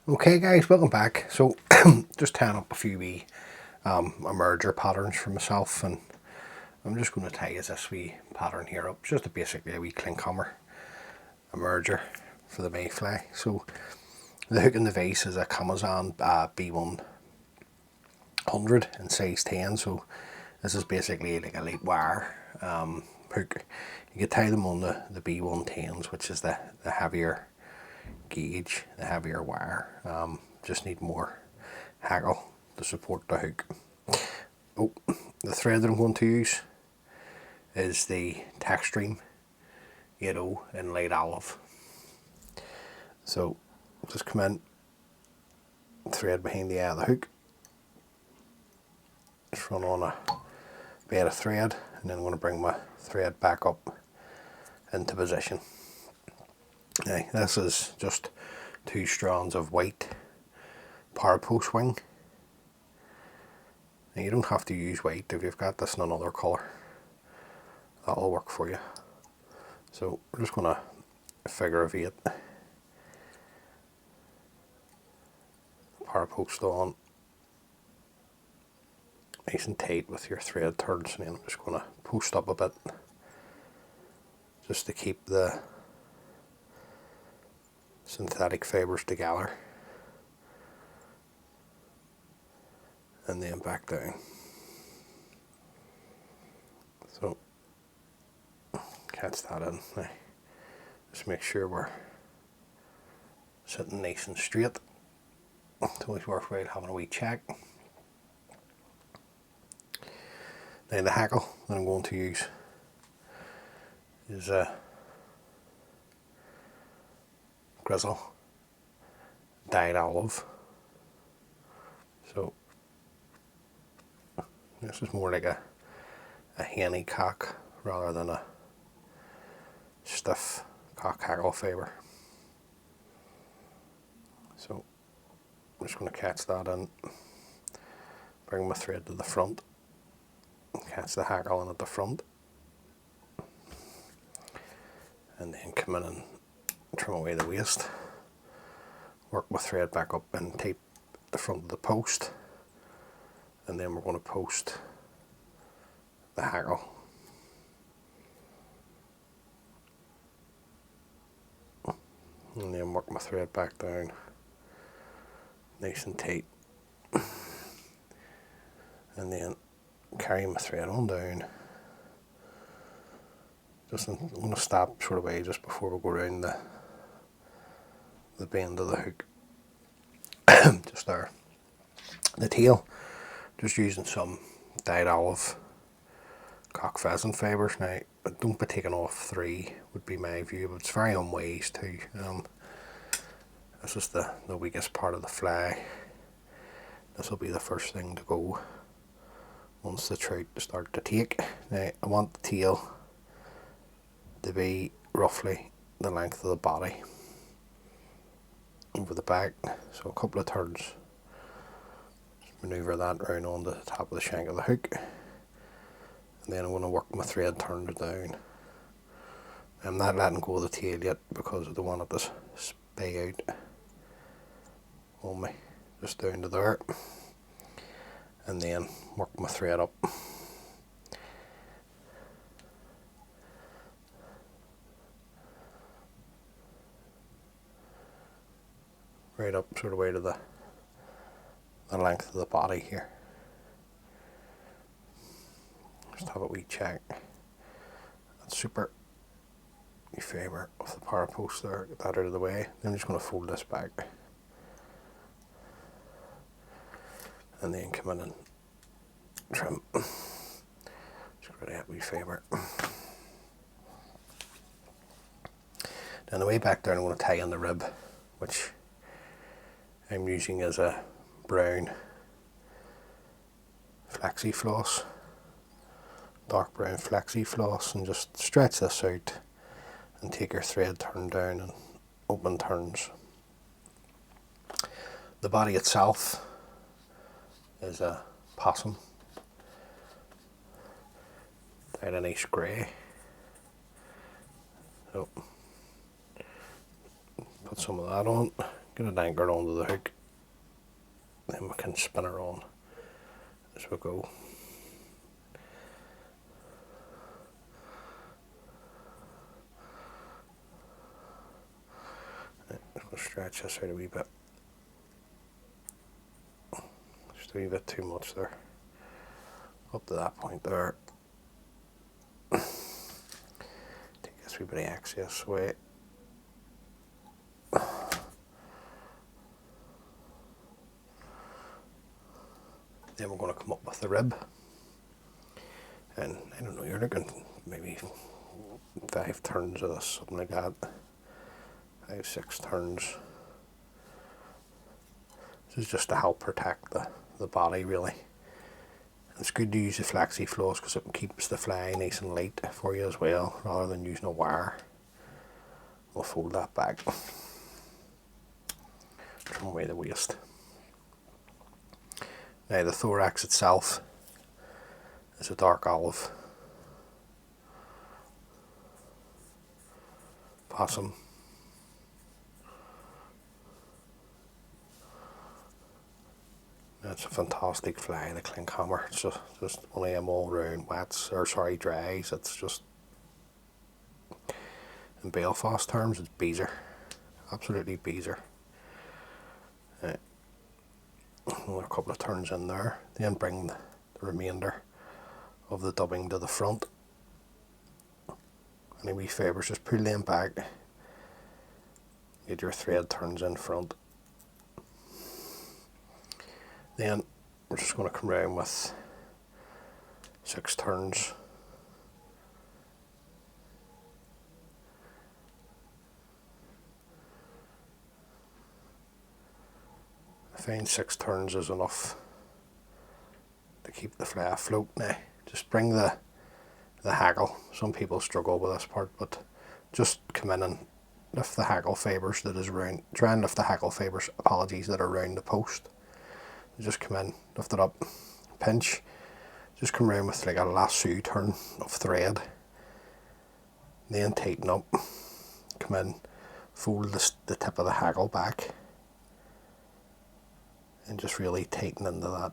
Okay guys, welcome back. So just tying up a few wee emerger patterns for myself, and I'm just going to tie this wee pattern here up. It's just basically a wee clinkhammer emerger for the mayfly. So the hook in the vase is a Kamasan B100 in size 10. So this is basically like a light wire hook. You can tie them on the B110s, which is the heavier gauge, the heavier wire. Just need more hackle to support the hook. Oh, the thread that I'm going to use is the Textreme 80 in light olive. So just come in, thread behind the eye of the hook, just run on a bed of thread, and then I'm going to bring my thread back up into position. Now this is just 2 strands of white power post wing. Now you don't have to use white if you've got this in another colour. That'll work for you. So we're just going to figure of 8 power post on, nice and tight with your thread turns, and then I'm just going to post up a bit just to keep the synthetic fibres together, and then back down. So catch that in now. Just make sure we're sitting nice and straight. It's always worthwhile having a wee check. Now the hackle that I'm going to use is a grizzle dyed olive. So this is more like a henny cock rather than a stiff cock hackle fibre. So I'm just going to catch that in, bring my thread to the front, catch the hackle in at the front, and then come in and trim away the waist, work my thread back up and tape the front of the post, and then we're going to post the hackle. And then work my thread back down nice and tight, and then carry my thread on down. Just I'm going to stop sort of way just before we go around the bend of the hook. Just there. The tail, just using some dyed olive cock pheasant fibres. Now don't be taking off 3 would be my view, but it's very unwise too. This is the weakest part of the fly. This will be the first thing to go once the trout start to take. Now I want the tail to be roughly the length of the body over the back, so a couple of turns, just manoeuvre that round onto the top of the shank of the hook, and then I'm going to work my thread turns down. I'm not letting go of the tail yet because I don't want it to spay out on me, just down to there, and then work my thread up. Right up sort of way to the length of the body here. Just have a wee check. That's super. Your favour of the power post there, get that out of the way. Then I'm just going to fold this back, and then come in and trim. Just get rid of that wee favour. Then the way back there I'm going to tie in the rib, which I'm using as a brown flexi floss, dark brown flexi floss, and just stretch this out and take your thread turn down and open turns. The body itself is a possum, dyed a nice grey. So put some of that on, get it anchored onto the hook, then we can spin her on as we go. We'll stretch this out a wee bit. Just a wee bit too much there. Up to that point there. Take this wee bit of excess away. Then we're going to come up with the rib. And I don't know, you're looking maybe 5 turns of this, something like that. 5, 6 turns. This is just to help protect the body, really. And it's good to use the flexi floss because it keeps the fly nice and light for you as well, rather than using a wire. We'll fold that back. Trim away the waste. Now the thorax itself is a dark olive. Possum. It's a fantastic fly, the clinkhammer. It's just one of them all round wets, or sorry, dries. It's just, in Belfast terms, it's beezer. Absolutely beezer. Another couple of turns in there. Then bring the remainder of the dubbing to the front. Any wee fibres, just pull them back. Get your thread turns in front. Then we're just going to come around with 6 turns. I find 6 turns is enough to keep the fly afloat. Now, just bring the hackle. Some people struggle with this part, but just come in and lift the hackle fibres that is around. Try and lift the hackle fibres, apologies, that are around the post. Just come in, lift it up, pinch, just come around with like a lasso turn of thread, then tighten up, come in, fold the tip of the hackle back, and just really tighten into that.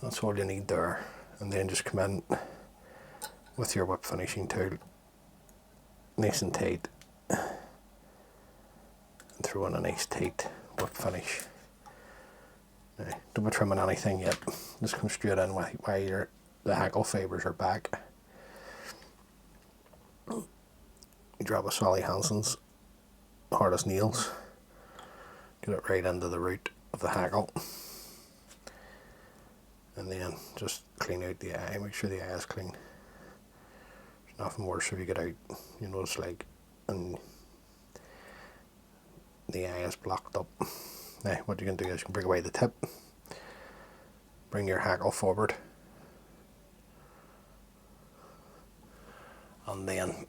That's all you need there. And then just come in with your whip finishing tool, nice and tight, and throw in a nice tight whip finish. Now, don't be trimming anything yet, just come straight in while the hackle fibres are back. You drop a Sally Hansen's hard as nails, get it right into the root of the hackle, and then just clean out the eye, make sure the eye is clean. There's nothing worse if you get out, you notice like, and the eye is blocked up. Now what you can do is you can bring away the tip, bring your hackle forward, and then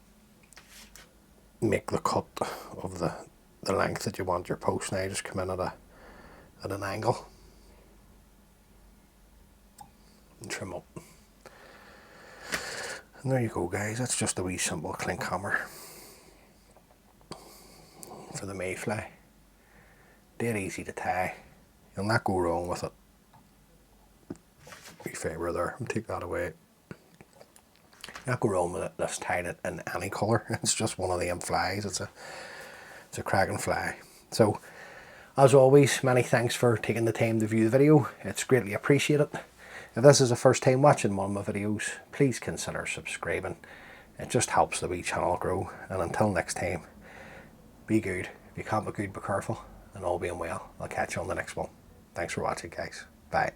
make the cut of the length that you want your post. Now just come in at an angle and trim up. And there you go, guys. That's just a wee simple clinkhammer for the mayfly. Dead easy to tie. You'll not go wrong with it. Wee fibre there, and take that away. You'll not go wrong with it. Let's tie it in any colour. It's just one of them flies. It's a cracking fly. So, as always, many thanks for taking the time to view the video. It's greatly appreciated. If this is the first time watching one of my videos, please consider subscribing. It just helps the wee channel grow. And until next time, be good. If you can't be good, be careful. And all being well, I'll catch you on the next one. Thanks for watching, guys. Bye.